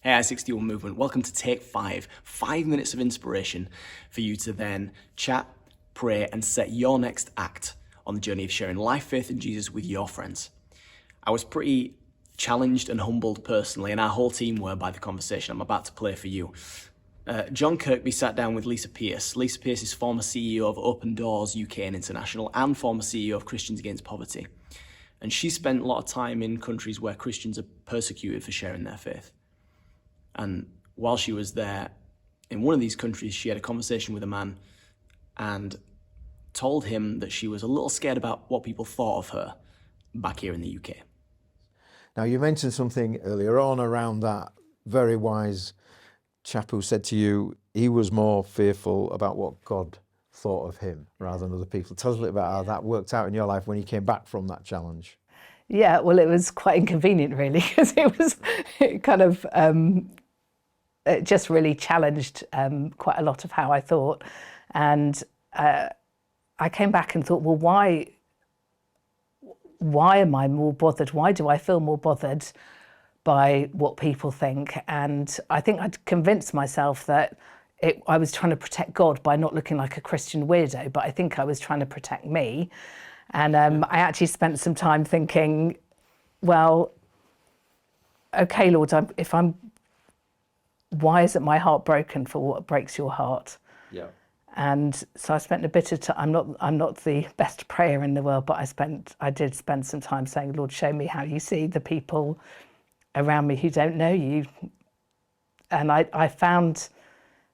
Hey, I61 Movement, welcome to Take 5. 5 minutes of inspiration for you to then chat, pray, and set your next act on the journey of sharing life, faith, and Jesus with your friends. I was pretty challenged and humbled personally, and our whole team were, by the conversation I'm about to play for you. John Kirkby sat down with Lisa Pearce. Lisa Pearce is former CEO of Open Doors UK and International and former CEO of Christians Against Poverty. And she spent a lot of time in countries where Christians are persecuted for sharing their faith. And while she was there, in one of these countries, she had a conversation with a man and told him that she was a little scared about what people thought of her back here in the UK. Now, you mentioned something earlier on around that very wise chap who said to you he was more fearful about what God thought of him rather than other people. Tell us a little about how that worked out in your life when you came back from that challenge. Yeah, well, it was quite inconvenient, really, because it kind of it just really challenged quite a lot of how I thought. And I came back and thought, well, why am I more bothered? Why do I feel more bothered by what people think? And I think I'd convinced myself that I was trying to protect God by not looking like a Christian weirdo, but I think I was trying to protect me. And I actually spent some time thinking, well, okay, Lord, why isn't my heart broken for what breaks your heart? Yeah. And so I spent a bit of time. I'm not the best prayer in the world, but I did spend some time saying, Lord, show me how you see the people around me who don't know you. And I found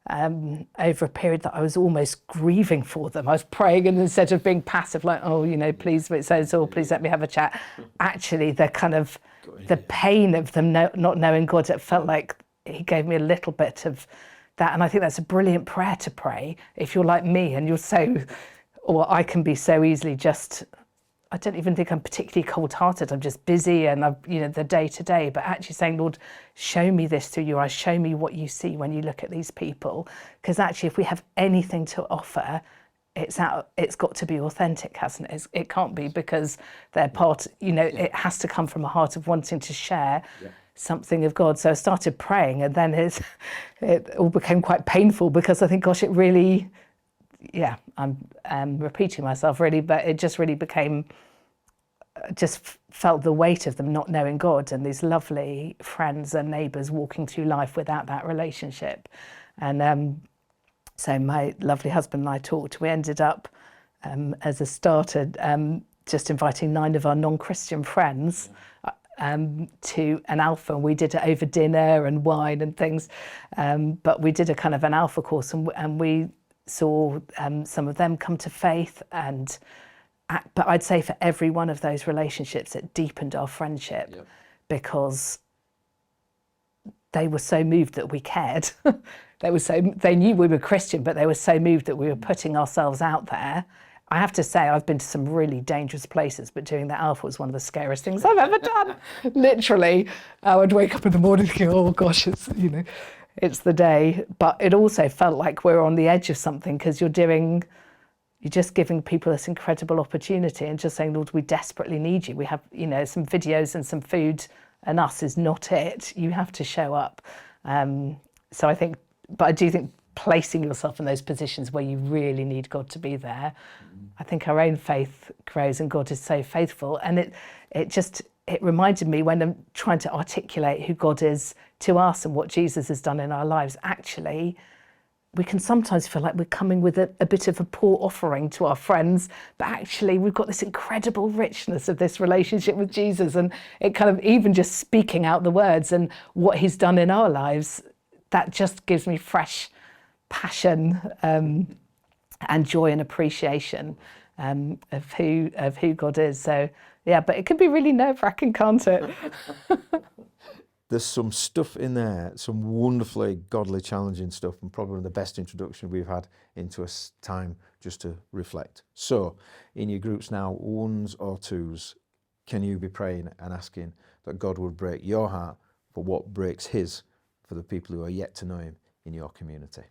over a period that I was almost grieving for them. I was praying, and instead of being passive, like, oh, please, so please let me have a chat. Actually, the pain of them not knowing God, it felt like he gave me a little bit of that. And I think that's a brilliant prayer to pray if you're like me and or I can be so easily I don't even think I'm particularly cold-hearted. I'm just busy and the day to day, but actually saying, Lord, show me this through your eyes, show me what you see when you look at these people. Because actually, if we have anything to offer, it's got to be authentic, hasn't it? It can't be because they're part, it has to come from a heart of wanting to share something of God. So I started praying, and then it all became quite painful because I think, gosh, it really, I'm repeating myself really, but it just really became, just felt the weight of them not knowing God and these lovely friends and neighbours walking through life without that relationship. And so my lovely husband and I talked. We ended up, as a starter, just inviting 9 of our non-Christian friends to an Alpha. We did it over dinner and wine and things, but we did a kind of an Alpha course, and we saw some of them come to faith. But I'd say for every one of those relationships, it deepened our friendship because they were so moved that we cared. They knew we were Christian, but they were so moved that we were putting ourselves out there. I have to say, I've been to some really dangerous places, but doing that Alpha was one of the scariest things I've ever done. Literally, I would wake up in the morning thinking, oh gosh, it's the day. But it also felt like we're on the edge of something, because you're just giving people this incredible opportunity and just saying, Lord, we desperately need you. We have, some videos and some food, and us is not it. You have to show up. So I do think placing yourself in those positions where you really need God to be there, I think our own faith grows, and God is so faithful. And it reminded me, when I'm trying to articulate who God is to us and what Jesus has done in our lives, actually, we can sometimes feel like we're coming with a bit of a poor offering to our friends, but actually we've got this incredible richness of this relationship with Jesus, and it kind of, even just speaking out the words and what he's done in our lives, that just gives me fresh passion and joy and appreciation of who God is. So yeah, but it can be really nerve-wracking, can't it? There's some stuff in there, some wonderfully godly, challenging stuff, and probably the best introduction we've had into a time just to reflect. So, in your groups now, 1s or 2s, can you be praying and asking that God would break your heart for what breaks his for the people who are yet to know him in your community?